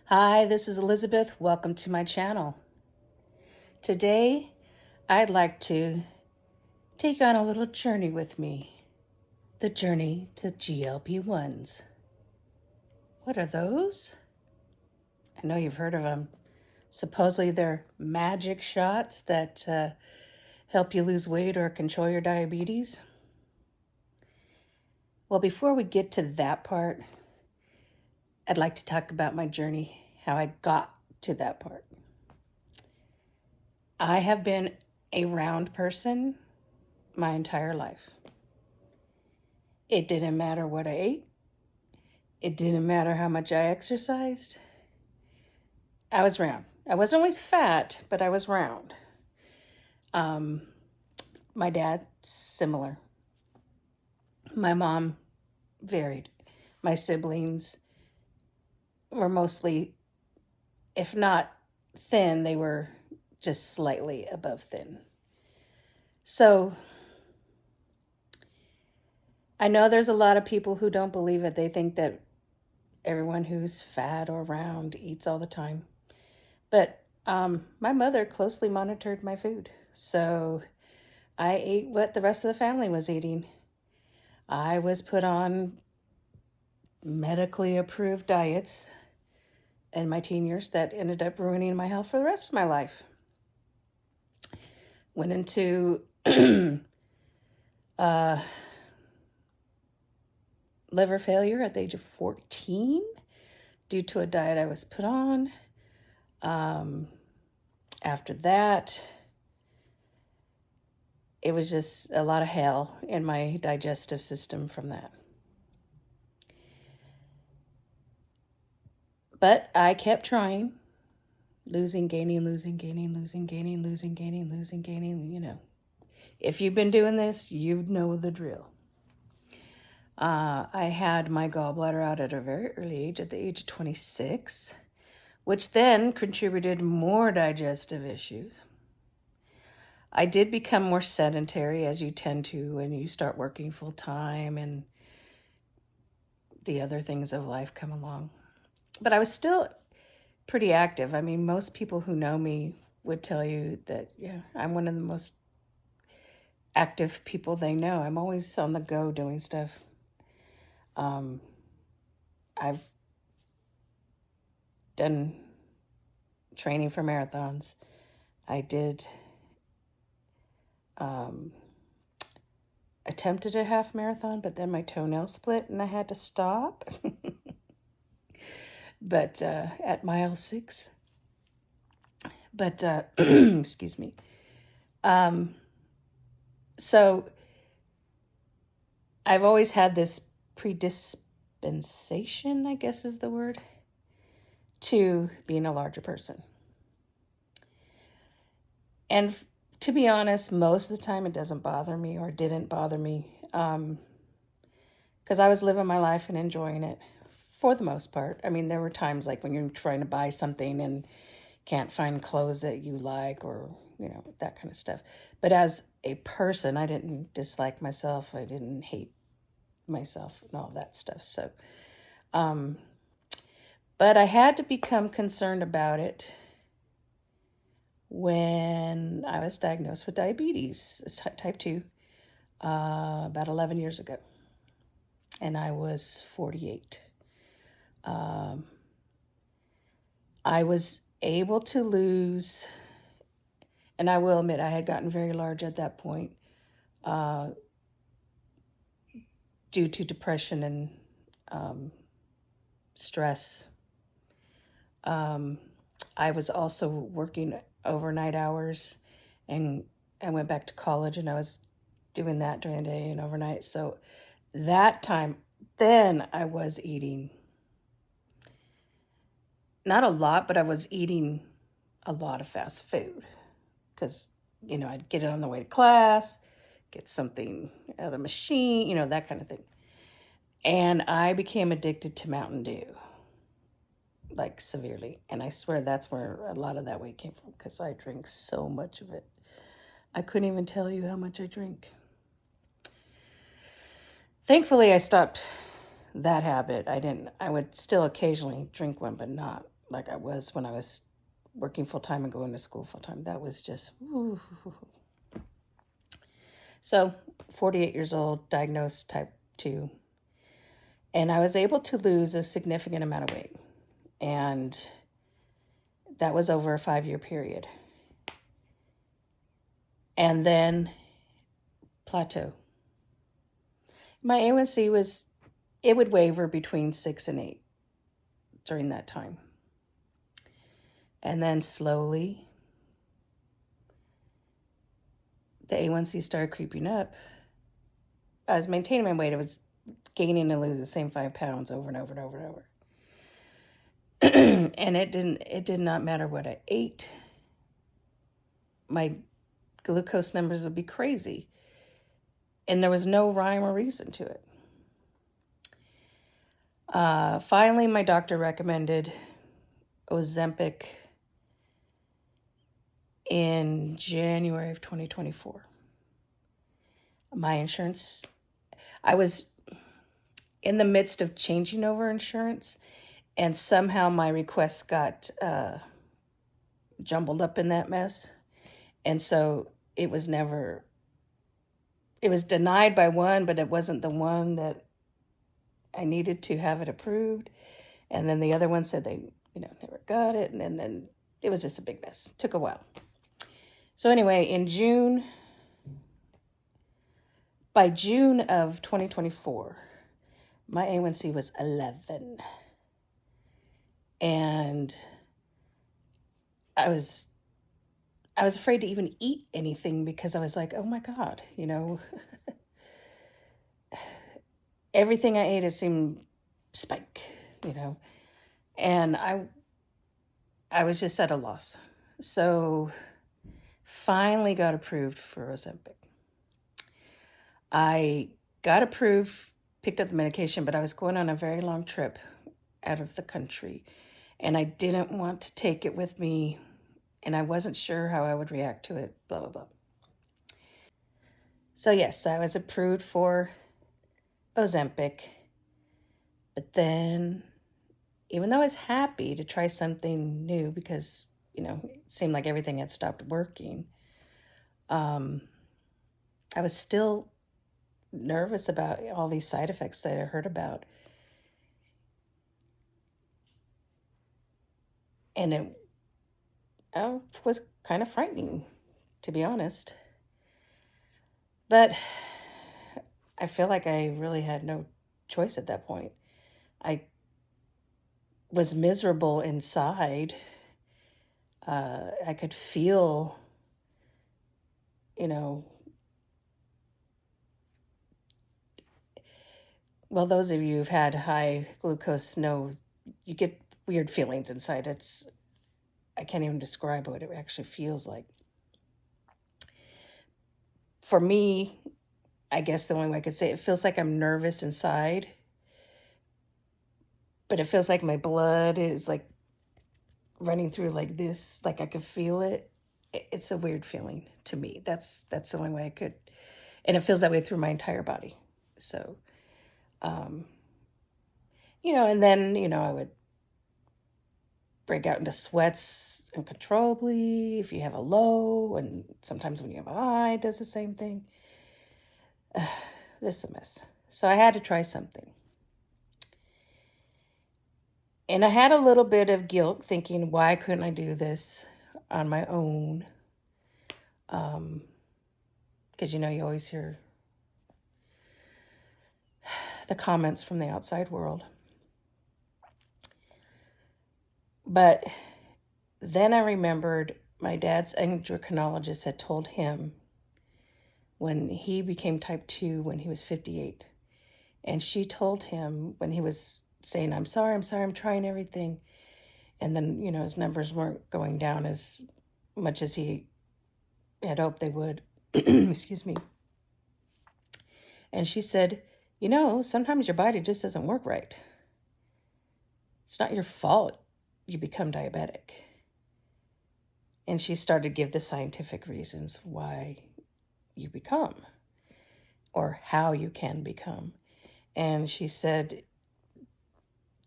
Hi, this is Elizabeth. Welcome to my channel. Today, I'd like to take you on a little journey with me. The journey to GLP-1s. What are those? I know you've heard of them. Supposedly they're magic shots that help you lose weight or control your diabetes. Well, before we get to that part, I'd like to talk about my journey, how I got to that part. I have been a round person my entire life. It didn't matter what I ate. It didn't matter how much I exercised. I was round. I wasn't always fat, but I was round. My dad, similar. My mom varied. My siblings were mostly, if not thin, they were just slightly above thin. So I know there's a lot of people who don't believe it. They think that everyone who's fat or round eats all the time. But my mother closely monitored my food. So I ate what the rest of the family was eating. I was put on medically approved diets in my teen years that ended up ruining my health for the rest of my life. Went into liver failure at the age of 14 due to a diet I was put on. After that, it was just a lot of hell in my digestive system from that. But I kept trying, losing, gaining, losing, gaining, losing, gaining, losing, gaining, losing, gaining, If you've been doing this, you know the drill. I had my gallbladder out at a very early age, at the age of 26, which then contributed more digestive issues. I did become more sedentary, as you tend to when you start working full time and the other things of life come along. But I was still pretty active. I mean, most people who know me would tell you that, yeah, I'm one of the most active people they know. I'm always on the go doing stuff. I've done training for marathons. I did attempted a half marathon, but then my toenail split and I had to stop. But at mile 6. But excuse me. So I've always had this predispensation, I guess is the word, to being a larger person. And to be honest, most of the time it doesn't bother me, or didn't bother me, because I was living my life and enjoying it for the most part. I mean, there were times like when you're trying to buy something and can't find clothes that you like, or, that kind of stuff. But as a person, I didn't dislike myself. I didn't hate myself and all that stuff. So, but I had to become concerned about it when I was diagnosed with diabetes, type 2, about 11 years ago. And I was 48. I was able to lose, and I will admit I had gotten very large at that point due to depression and stress. I was also working overnight hours, and I went back to college, and I was doing that during the day and overnight. So that time, then I was eating, not a lot, but I was eating a lot of fast food because, I'd get it on the way to class, get something out of the machine, that kind of thing. And I became addicted to Mountain Dew, like severely. And I swear that's where a lot of that weight came from, because I drink so much of it. I couldn't even tell you how much I drink. Thankfully, I stopped that habit. I would still occasionally drink one, but not like I was when I was working full-time and going to school full-time. That was just, woo. So 48 years old, diagnosed type 2. And I was able to lose a significant amount of weight. And that was over a 5-year period. And then plateau. My A1C was, it would waver between 6 and 8 during that time. And then slowly, the A1C started creeping up. I was maintaining my weight. I was gaining and losing the same 5 pounds over and over and over and over. And it did not matter what I ate. My glucose numbers would be crazy. And there was no rhyme or reason to it. Finally, my doctor recommended Ozempic in January of 2024. My insurance, I was in the midst of changing over insurance, and somehow my requests got jumbled up in that mess. And so it was denied by one, but it wasn't the one that I needed to have it approved. And then the other one said they, never got it. And then it was just a big mess. Took a while. So anyway, by June of 2024, my A1C was 11. And I was afraid to even eat anything because I was like, oh my God, everything I ate, it seemed spike, and I was just at a loss. So finally got approved for Ozempic. I got approved, picked up the medication, but I was going on a very long trip out of the country, and I didn't want to take it with me, and I wasn't sure how I would react to it, blah, blah, blah. So yes, I was approved for Ozempic, but then even though I was happy to try something new because, it seemed like everything had stopped working, I was still nervous about all these side effects that I heard about. And it was kind of frightening, to be honest. But I feel like I really had no choice at that point. I was miserable inside. I could feel, well, those of you who've had high glucose know you get weird feelings inside. I can't even describe what it actually feels like. For me, I guess the only way I could say it feels like I'm nervous inside, but it feels like my blood is like running through like this, like I could feel it. It's a weird feeling to me. That's the only way I could, and it feels that way through my entire body. So, and then, I would break out into sweats uncontrollably if you have a low, and sometimes when you have a high, it does the same thing. This is a mess. So I had to try something. And I had a little bit of guilt thinking, why couldn't I do this on my own? Because, you always hear the comments from the outside world. But then I remembered my dad's endocrinologist had told him when he became type 2 when he was 58. And she told him when he was saying, I'm sorry, I'm trying everything. And then, his numbers weren't going down as much as he had hoped they would. Excuse me. And she said, sometimes your body just doesn't work right. It's not your fault you become diabetic. And she started to give the scientific reasons why you become or how you can become. And she said,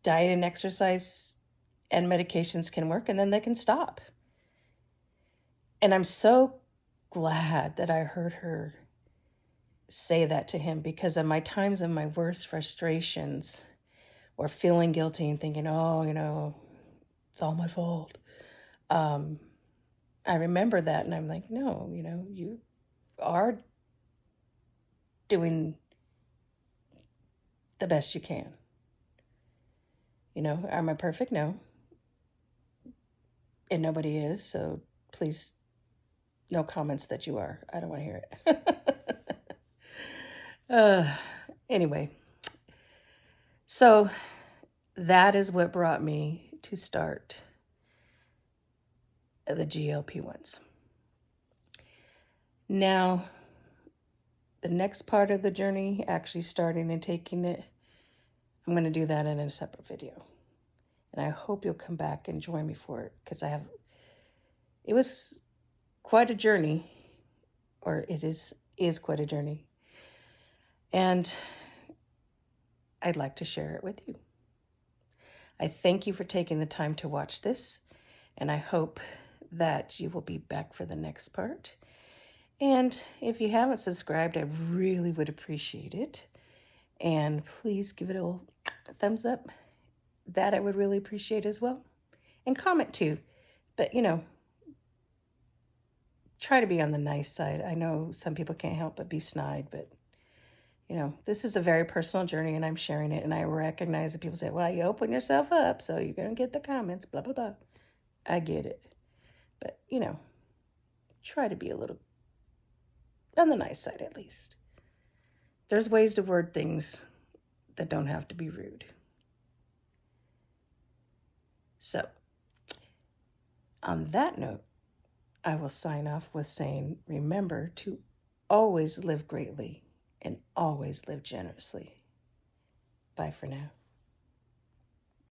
diet and exercise and medications can work, and then they can stop. And I'm so glad that I heard her say that to him, because in my times of my worst frustrations or feeling guilty and thinking, oh, it's all my fault, I remember that, and I'm like, no, you are doing the best you can. Am I perfect? No. And nobody is, so please, no comments that you are. I don't want to hear it. Anyway, so that is what brought me to start the GLP-1s. Now, the next part of the journey, actually starting and taking it, I'm going to do that in a separate video. And I hope you'll come back and join me for it, because it was quite a journey, or it is quite a journey. And I'd like to share it with you. I thank you for taking the time to watch this, and I hope that you will be back for the next part. And if you haven't subscribed, I really would appreciate it. And please give it a thumbs up. That I would really appreciate as well. And comment too. But, try to be on the nice side. I know some people can't help but be snide, but, this is a very personal journey, and I'm sharing it. And I recognize that people say, well, you open yourself up, so you're going to get the comments, blah, blah, blah. I get it. But, try to be a little on the nice side at least. There's ways to word things that don't have to be rude. So, on that note, I will sign off with saying, remember to always live greatly and always live generously. Bye for now.